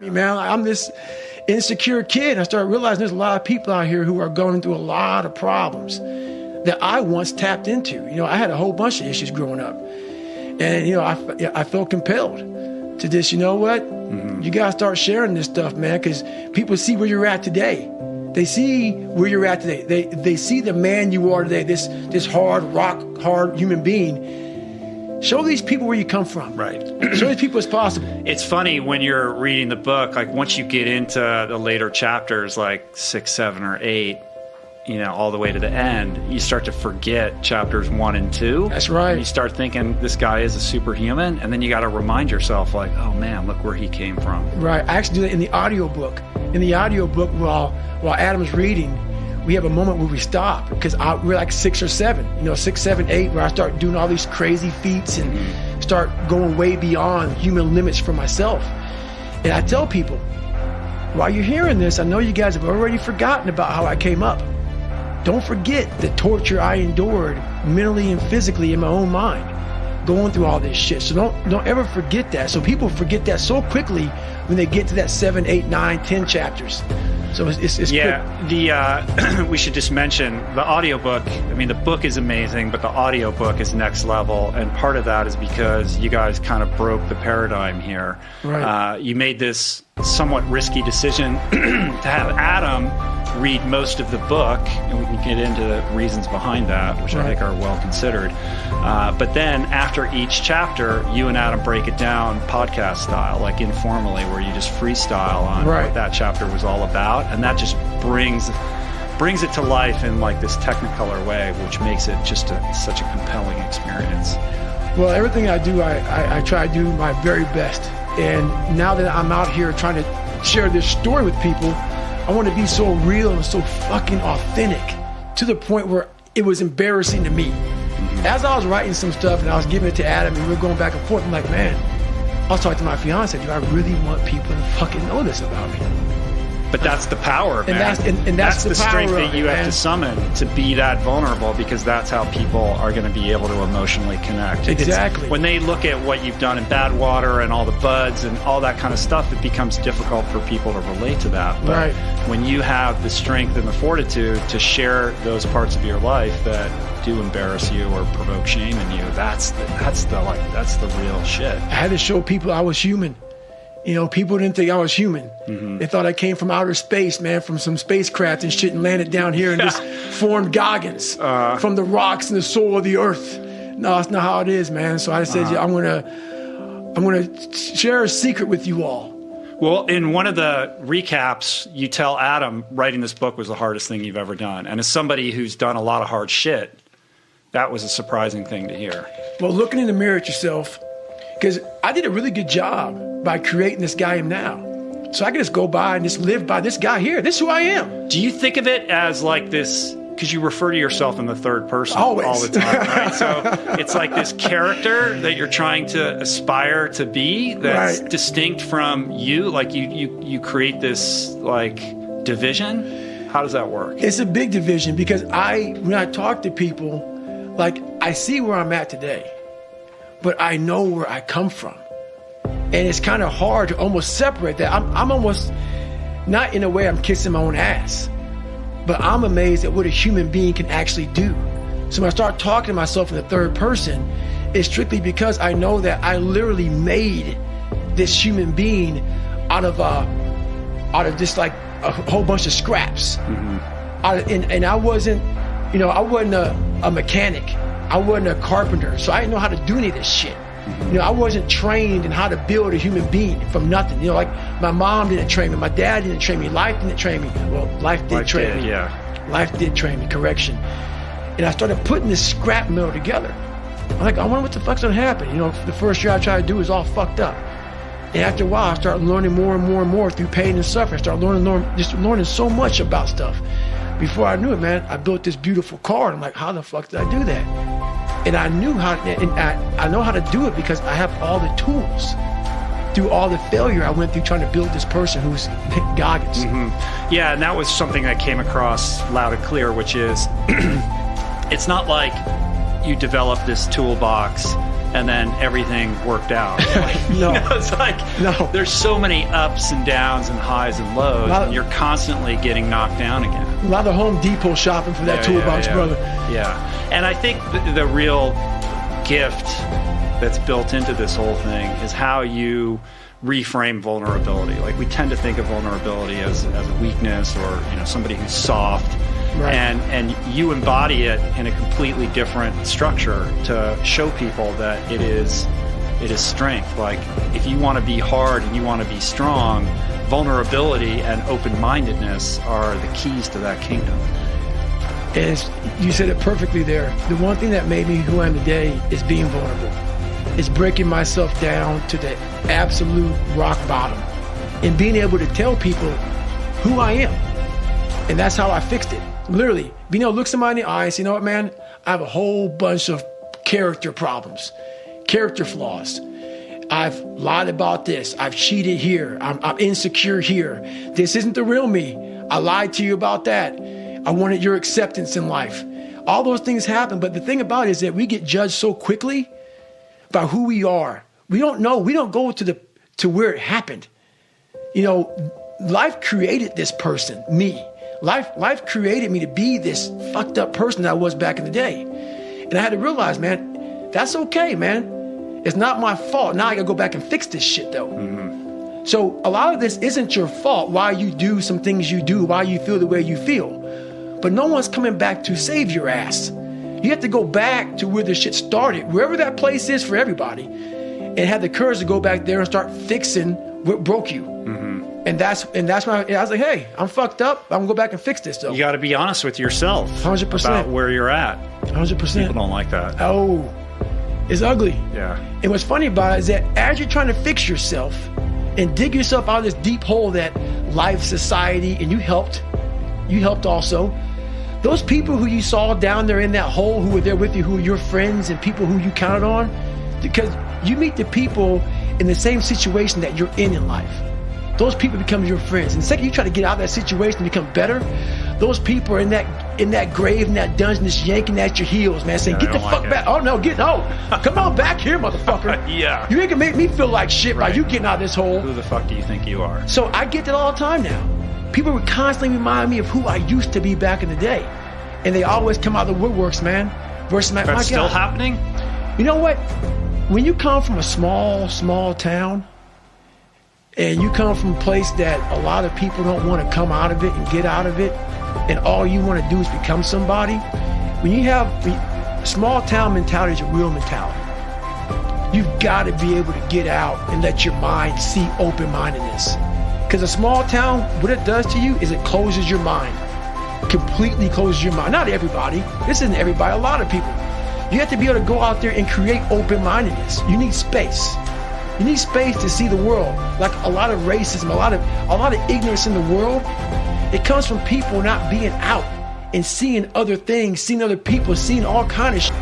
Man, I'm this insecure kid. I started realizing there's a lot of people out here who are going through a lot of problems that I once tapped into. You know, I had a whole bunch of issues growing up. And, you know, I felt compelled to just, you know what? You got to start sharing this stuff, man, because people see where you're at today. They see where you're at today. They see the man you are today, this hard, rock-hard human being. Show these people where you come from. Right. Show these people it's possible. It's funny when you're reading the book, like once you get into the later chapters, like 6, 7, or 8, you know, all the way to the end, you start to forget chapters 1 and 2. That's right. And you start thinking this guy is a superhuman, and then you got to remind yourself, like, oh man, look where he came from. Right. I actually do that in the audiobook. In the audiobook, while Adam's reading, we have a moment where we stop because we're like 6 or 7, you know, 6, 7, 8, where I start doing all these crazy feats and start going way beyond human limits for myself. And I tell people, while you're hearing this, I know you guys have already forgotten about how I came up. Don't forget the torture I endured mentally and physically in my own mind, going through all this shit. So don't ever forget that. So people forget that so quickly when they get to that 7, 8, 9, 10 chapters. So it's yeah, we should just mention the audiobook. I mean, the book is amazing, but the audiobook is next level. And part of that is because you guys kind of broke the paradigm here. Right. You made this somewhat risky decision to have Adam read most of the book, and we can get into the reasons behind that, which I think are well considered. But then after each chapter, you and Adam break it down podcast style, like informally, where you just freestyle on what that chapter was all about, and that just brings it to life in like this technicolor way, which makes it just such a compelling experience. Well, everything I do, I try to do my very best. And now that I'm out here trying to share this story with people, I want to be so real and so fucking authentic to the point where it was embarrassing to me. As I was writing some stuff and I was giving it to Adam and we were going back and forth, I'm like, man, I was talking to my fiance, do I really want people to fucking know this about me? But that's the power, man. And that's the strength that you man. have to summon to be that vulnerable, because that's how people are going to be able to emotionally connect. Exactly. When they look at what you've done in Badwater and all the buds and all that kind of stuff, it becomes difficult for people to relate to that. But when you have the strength and the fortitude to share those parts of your life that do embarrass you or provoke shame in you, that's the real shit. I had to show people I was human. You know, people didn't think I was human. They thought I came from outer space, man, from some spacecraft and shit, and landed down here and just formed Goggins from the rocks and the soul of the earth. No, that's not how it is, man. So I said, I'm gonna share a secret with you all. Well, in one of the recaps, you tell Adam writing this book was the hardest thing you've ever done. And as somebody who's done a lot of hard shit, that was a surprising thing to hear. Well, looking in the mirror at yourself, because I did a really good job by creating this guy I am now. So I can just go by and just live by this guy here. This is who I am. Do you think of it as like this, because you refer to yourself in the third person Always. All the time, right? So it's like this character that you're trying to aspire to be that's distinct from you, like you create this like division? How does that work? It's a big division because when I talk to people, like I see where I'm at today, but I know where I come from. And it's kind of hard to almost separate that. I'm almost, not in a way I'm kissing my own ass, but I'm amazed at what a human being can actually do. So when I start talking to myself in the third person, it's strictly because I know that I literally made this human being out of just like a whole bunch of scraps. And I wasn't, you know, I wasn't a mechanic. I wasn't a carpenter, so I didn't know how to do any of this shit. You know, I wasn't trained in how to build a human being from nothing. You know, like my mom didn't train me, my dad didn't train me, life didn't train me. Well, life did train me. Yeah. Life did train me, correction. And I started putting this scrap metal together. I'm like, I wonder what the fuck's gonna happen. You know, the first year I tried to do was all fucked up. And after a while, I started learning more and more and more through pain and suffering. I started learning so much about stuff. Before I knew it, man, I built this beautiful car. And I'm like, how the fuck did I do that? And I knew how, and I know how to do it because I have all the tools. Through all the failure I went through trying to build this person who's Goggins. Yeah, and that was something that came across loud and clear, which is, it's not like you develop this toolbox and then everything worked out. Like, No. It's like No. there's so many ups and downs and highs and lows, and you're constantly getting knocked down again. A lot of Home Depot shopping for that toolbox, brother. Yeah. And I think the real gift that's built into this whole thing is how you reframe vulnerability. Like, we tend to think of vulnerability as a weakness, or somebody who's soft. Right. And you embody it in a completely different structure to show people that it is strength. Like, if you want to be hard and you want to be strong, vulnerability and open-mindedness are the keys to that kingdom. And you said it perfectly there. The one thing that made me who I am today is being vulnerable. It's breaking myself down to the absolute rock bottom and being able to tell people who I am. And that's how I fixed it. Literally, being able to look somebody in the eye and say, you know what, man, I have a whole bunch of character problems, character flaws. I've lied about this. I've cheated here. I'm insecure here. This isn't the real me. I lied to you about that. I wanted your acceptance in life. All those things happen. But the thing about it is that we get judged so quickly by who we are. We don't know. We don't go to where it happened. Life created this person, me. Life created me to be this fucked up person that I was back in the day. And I had to realize, man, that's okay, man. It's not my fault. Now I gotta go back and fix this shit, though. Mm-hmm. So a lot of this isn't your fault, why you do some things you do, why you feel the way you feel. But no one's coming back to save your ass. You have to go back to where the shit started, wherever that place is for everybody, and have the courage to go back there and start fixing what broke you. Mm-hmm. And that's when I was like, hey, I'm fucked up. I'm gonna go back and fix this, though. You got to be honest with yourself 100%. About where you're at. 100%. People don't like that. Oh, it's ugly. Yeah. And what's funny about it is that as you're trying to fix yourself and dig yourself out of this deep hole that life, society, and you helped also, those people who you saw down there in that hole, who were there with you, who were your friends and people who you counted on, because you meet the people in the same situation that you're in life. Those people become your friends. And the second you try to get out of that situation and become better, those people are in that grave, in that dungeon, just yanking at your heels, man, saying, get the fuck back. Oh, no, come on back here, motherfucker. Yeah. You ain't gonna make me feel like shit, right? You getting out of this hole. Who the fuck do you think you are? So I get that all the time now. People would constantly remind me of who I used to be back in the day. And they always come out of the woodworks, man. Versus my That's still God. happening? You know what? When you come from a small town, and you come from a place that a lot of people don't want to come out of it and get out of it, and all you want to do is become somebody, when you have small town mentality is a real mentality. You've got to be able to get out and let your mind see open-mindedness. Because a small town, what it does to you is it closes your mind. Completely closes your mind. Not everybody. This isn't everybody. A lot of people. You have to be able to go out there and create open-mindedness. You need space. You need space to see the world. Like a lot of racism, a lot of ignorance in the world, it comes from people not being out and seeing other things, seeing other people, seeing all kind of shit.